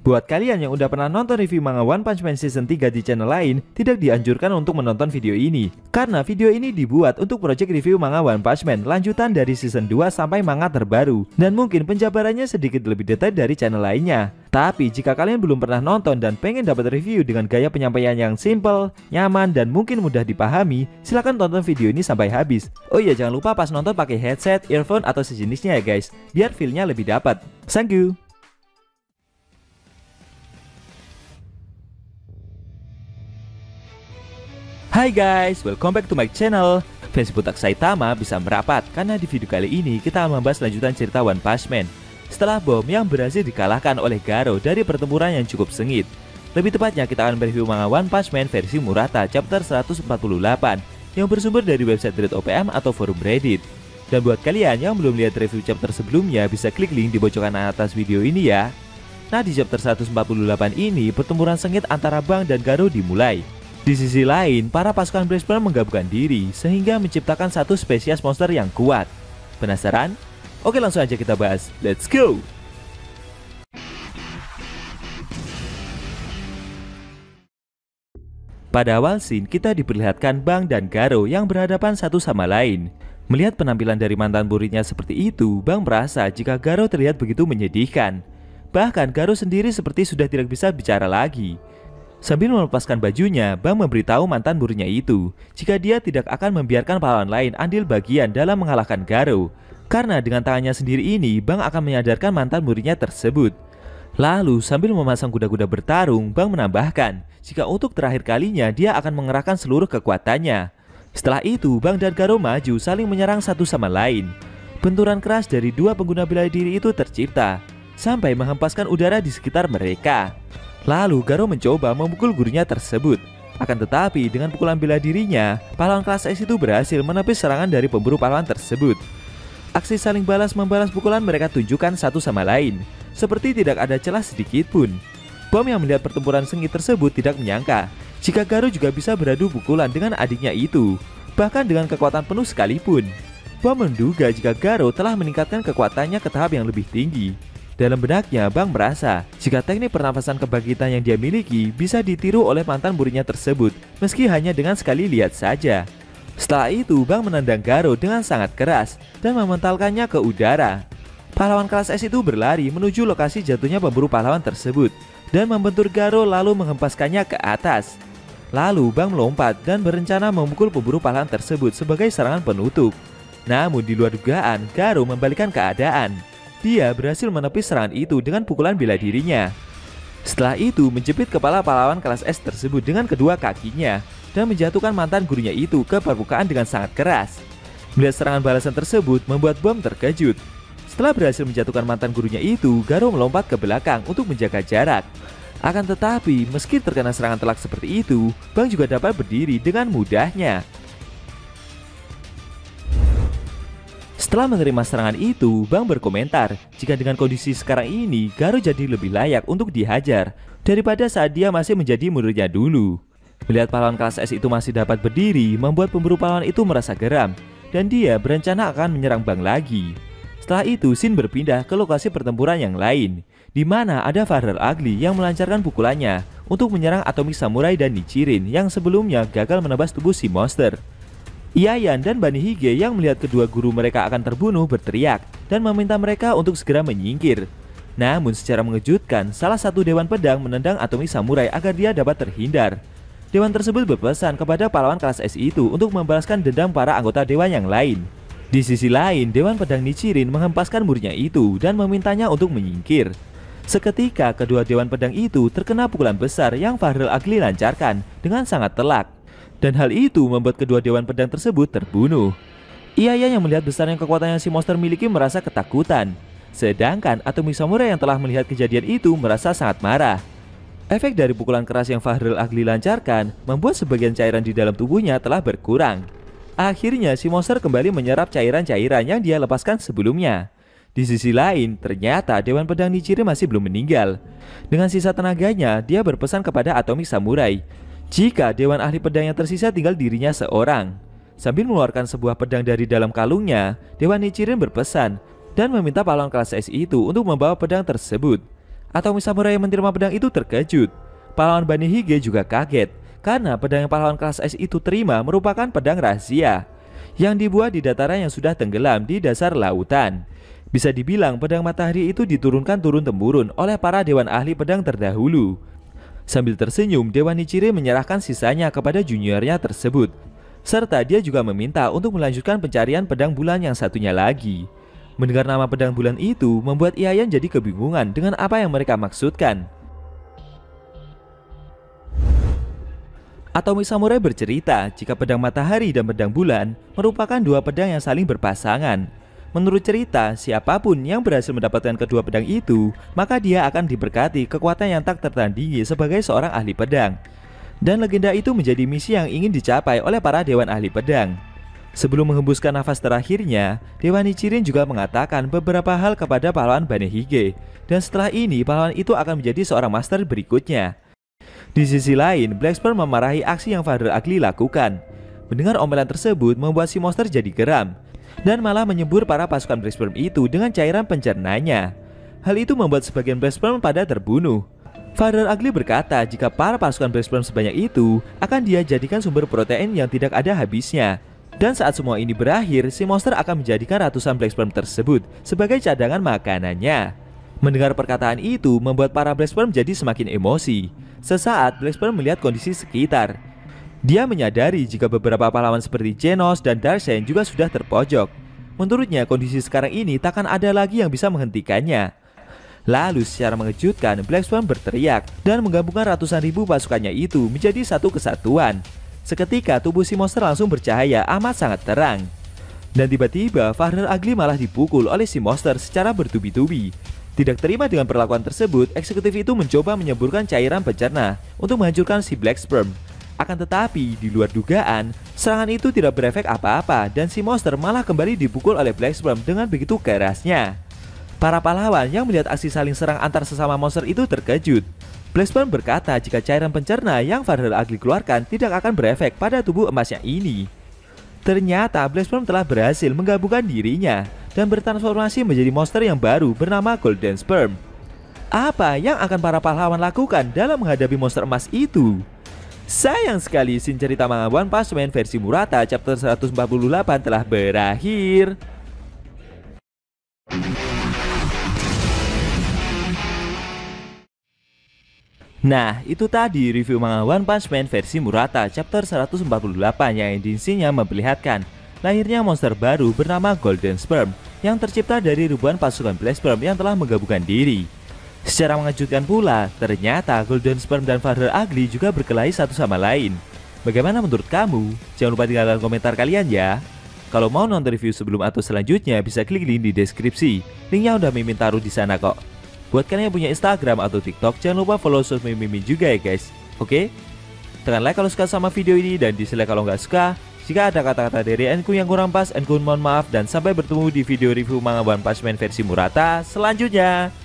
Buat kalian yang udah pernah nonton review manga One Punch Man Season 3 di channel lain, tidak dianjurkan untuk menonton video ini. Karena video ini dibuat untuk project review manga One Punch Man lanjutan dari Season 2 sampai manga terbaru. Dan mungkin penjabarannya sedikit lebih detail dari channel lainnya. Tapi jika kalian belum pernah nonton dan pengen dapat review dengan gaya penyampaian yang simple, nyaman, dan mungkin mudah dipahami, silahkan tonton video ini sampai habis. Oh iya, jangan lupa pas nonton pakai headset, earphone, atau sejenisnya ya guys, biar feel-nya lebih dapat. Thank you. Hai guys, welcome back to my channel. Fans Butak Saitama bisa merapat karena di video kali ini kita akan membahas lanjutan cerita One Punch Man. Setelah Bom yang berhasil dikalahkan oleh Garo dari pertempuran yang cukup sengit. Lebih tepatnya kita akan mereview manga One Punch Man versi Murata chapter 148 yang bersumber dari website Reddit OPM atau forum Reddit. Dan buat kalian yang belum lihat review chapter sebelumnya, bisa klik link di bocoran atas video ini ya. Nah, di chapter 148 ini pertempuran sengit antara Bang dan Garo dimulai. Di sisi lain, para pasukan Braceburn menggabungkan diri sehingga menciptakan satu spesies monster yang kuat. Penasaran? Oke, langsung aja kita bahas. Let's go! Pada awal scene, kita diperlihatkan Bang dan Garo yang berhadapan satu sama lain. Melihat penampilan dari mantan muridnya seperti itu, Bang merasa jika Garo terlihat begitu menyedihkan. Bahkan Garo sendiri seperti sudah tidak bisa bicara lagi. Sambil melepaskan bajunya, Bang memberitahu mantan muridnya itu jika dia tidak akan membiarkan pahlawan lain andil bagian dalam mengalahkan Garo. Karena dengan tangannya sendiri ini, Bang akan menyadarkan mantan muridnya tersebut. Lalu sambil memasang kuda-kuda bertarung, Bang menambahkan jika untuk terakhir kalinya dia akan mengerahkan seluruh kekuatannya. Setelah itu, Bang dan Garo maju saling menyerang satu sama lain. Benturan keras dari dua pengguna bela diri itu tercipta, sampai menghempaskan udara di sekitar mereka. Lalu Garo mencoba memukul gurunya tersebut. Akan tetapi dengan pukulan bela dirinya, pahlawan kelas S itu berhasil menepis serangan dari pemburu pahlawan tersebut. Aksi saling balas-membalas pukulan mereka tunjukkan satu sama lain, seperti tidak ada celah sedikit pun. Bom yang melihat pertempuran sengit tersebut tidak menyangka jika Garo juga bisa beradu pukulan dengan adiknya itu, bahkan dengan kekuatan penuh sekalipun. Bom menduga jika Garo telah meningkatkan kekuatannya ke tahap yang lebih tinggi. Dalam benaknya, Bang merasa jika teknik pernafasan kebangkitan yang dia miliki bisa ditiru oleh mantan muridnya tersebut, meski hanya dengan sekali lihat saja. Setelah itu, Bang menendang Garo dengan sangat keras dan mementalkannya ke udara. Pahlawan kelas S itu berlari menuju lokasi jatuhnya pemburu pahlawan tersebut dan membentur Garo lalu menghempaskannya ke atas. Lalu Bang melompat dan berencana memukul pemburu pahlawan tersebut sebagai serangan penutup. Namun di luar dugaan, Garo membalikan keadaan. Dia berhasil menepis serangan itu dengan pukulan bela dirinya. Setelah itu menjepit kepala pahlawan kelas S tersebut dengan kedua kakinya dan menjatuhkan mantan gurunya itu ke permukaan dengan sangat keras. Melihat serangan balasan tersebut membuat Bom terkejut. Setelah berhasil menjatuhkan mantan gurunya itu, Garo melompat ke belakang untuk menjaga jarak. Akan tetapi meski terkena serangan telak seperti itu, Bang juga dapat berdiri dengan mudahnya. Setelah menerima serangan itu, Bang berkomentar jika dengan kondisi sekarang ini, Garo jadi lebih layak untuk dihajar daripada saat dia masih menjadi muridnya dulu. Melihat pahlawan kelas S itu masih dapat berdiri, membuat pemburu pahlawan itu merasa geram dan dia berencana akan menyerang Bang lagi. Setelah itu, scene berpindah ke lokasi pertempuran yang lain, di mana ada Father Ugly yang melancarkan pukulannya untuk menyerang Atomic Samurai dan Nichirin yang sebelumnya gagal menebas tubuh si monster. Iayan dan Bani Hige yang melihat kedua guru mereka akan terbunuh berteriak dan meminta mereka untuk segera menyingkir. Namun secara mengejutkan, salah satu Dewan Pedang menendang Atomic Samurai agar dia dapat terhindar. Dewan tersebut berpesan kepada pahlawan kelas S itu untuk membalaskan dendam para anggota dewan yang lain. Di sisi lain, Dewan Pedang Nichirin menghempaskan muridnya itu dan memintanya untuk menyingkir. Seketika kedua Dewan Pedang itu terkena pukulan besar yang Father Ugly lancarkan dengan sangat telak. Dan hal itu membuat kedua Dewan Pedang tersebut terbunuh. Iayan yang melihat besarnya kekuatan yang si monster miliki merasa ketakutan. Sedangkan Atomic Samurai yang telah melihat kejadian itu merasa sangat marah. Efek dari pukulan keras yang Father Ugly lancarkan membuat sebagian cairan di dalam tubuhnya telah berkurang. Akhirnya si monster kembali menyerap cairan-cairan yang dia lepaskan sebelumnya. Di sisi lain, ternyata Dewan Pedang Nichirin masih belum meninggal. Dengan sisa tenaganya, dia berpesan kepada Atomic Samurai jika Dewan Ahli Pedang yang tersisa tinggal dirinya seorang. Sambil mengeluarkan sebuah pedang dari dalam kalungnya, Dewan Nichirin berpesan dan meminta pahlawan kelas S itu untuk membawa pedang tersebut. Atomi samurai yang menerima pedang itu terkejut. Pahlawan Bani Hige juga kaget karena pedang yang pahlawan kelas S itu terima merupakan pedang rahasia yang dibuat di dataran yang sudah tenggelam di dasar lautan. Bisa dibilang pedang matahari itu diturunkan turun-temurun oleh para dewan ahli pedang terdahulu. Sambil tersenyum, Dewa Nichiren menyerahkan sisanya kepada juniornya tersebut. Serta dia juga meminta untuk melanjutkan pencarian pedang bulan yang satunya lagi. Mendengar nama pedang bulan itu membuat Iayan jadi kebingungan dengan apa yang mereka maksudkan. Atomi Samurai bercerita jika pedang matahari dan pedang bulan merupakan dua pedang yang saling berpasangan. Menurut cerita, siapapun yang berhasil mendapatkan kedua pedang itu, maka dia akan diberkati kekuatan yang tak tertandingi sebagai seorang ahli pedang. Dan legenda itu menjadi misi yang ingin dicapai oleh para dewan ahli pedang. Sebelum menghembuskan nafas terakhirnya, Dewa Nichiren juga mengatakan beberapa hal kepada pahlawan Bani Hige. Dan setelah ini, pahlawan itu akan menjadi seorang master berikutnya. Di sisi lain, Black Sperm memarahi aksi yang Father Ugly lakukan. Mendengar omelan tersebut membuat si monster jadi geram dan malah menyembur para pasukan Black Sperm itu dengan cairan pencernanya. Hal itu membuat sebagian Black Sperm pada terbunuh. Father Ugly berkata jika para pasukan Black Sperm sebanyak itu akan dia jadikan sumber protein yang tidak ada habisnya. Dan saat semua ini berakhir, si monster akan menjadikan ratusan Black Sperm tersebut sebagai cadangan makanannya. Mendengar perkataan itu membuat para Black Sperm jadi semakin emosi. Sesaat Black Sperm melihat kondisi sekitar. Dia menyadari jika beberapa pahlawan seperti Genos dan Darsen juga sudah terpojok. Menurutnya kondisi sekarang ini takkan ada lagi yang bisa menghentikannya. Lalu secara mengejutkan Black Sperm berteriak dan menggabungkan ratusan ribu pasukannya itu menjadi satu kesatuan. Seketika tubuh si monster langsung bercahaya amat sangat terang. Dan tiba-tiba Father Ugly malah dipukul oleh si monster secara bertubi-tubi. Tidak terima dengan perlakuan tersebut, eksekutif itu mencoba menyemburkan cairan pencerna untuk menghancurkan si Black Sperm. Akan tetapi, di luar dugaan, serangan itu tidak berefek apa-apa dan si monster malah kembali dipukul oleh Black Sperm dengan begitu kerasnya. Para pahlawan yang melihat aksi saling serang antar sesama monster itu terkejut. Black Sperm berkata jika cairan pencerna yang Father Ugly keluarkan tidak akan berefek pada tubuh emasnya ini. Ternyata Black Sperm telah berhasil menggabungkan dirinya dan bertransformasi menjadi monster yang baru bernama Golden Sperm. Apa yang akan para pahlawan lakukan dalam menghadapi monster emas itu? Sayang sekali scene cerita manga One Punch Man versi Murata chapter 148 telah berakhir. Nah, itu tadi review manga One Punch Man versi Murata chapter 148 yang edisinya memperlihatkan lahirnya monster baru bernama Golden Sperm yang tercipta dari ribuan pasukan Black Sperm yang telah menggabungkan diri. Secara mengejutkan pula, ternyata Golden Sperm dan Father Ugly juga berkelahi satu sama lain. Bagaimana menurut kamu? Jangan lupa tinggalkan komentar kalian ya. Kalau mau nonton review sebelum atau selanjutnya bisa klik link di deskripsi. Linknya udah Mimin taruh di sana kok. Buat kalian yang punya Instagram atau TikTok, jangan lupa follow sosmed Mimin juga ya guys. Oke? Tekan like kalau suka sama video ini dan dislike kalau nggak suka. Jika ada kata-kata dari Enku yang kurang pas, Enku mohon maaf dan sampai bertemu di video review manga One Punch Man versi Murata selanjutnya.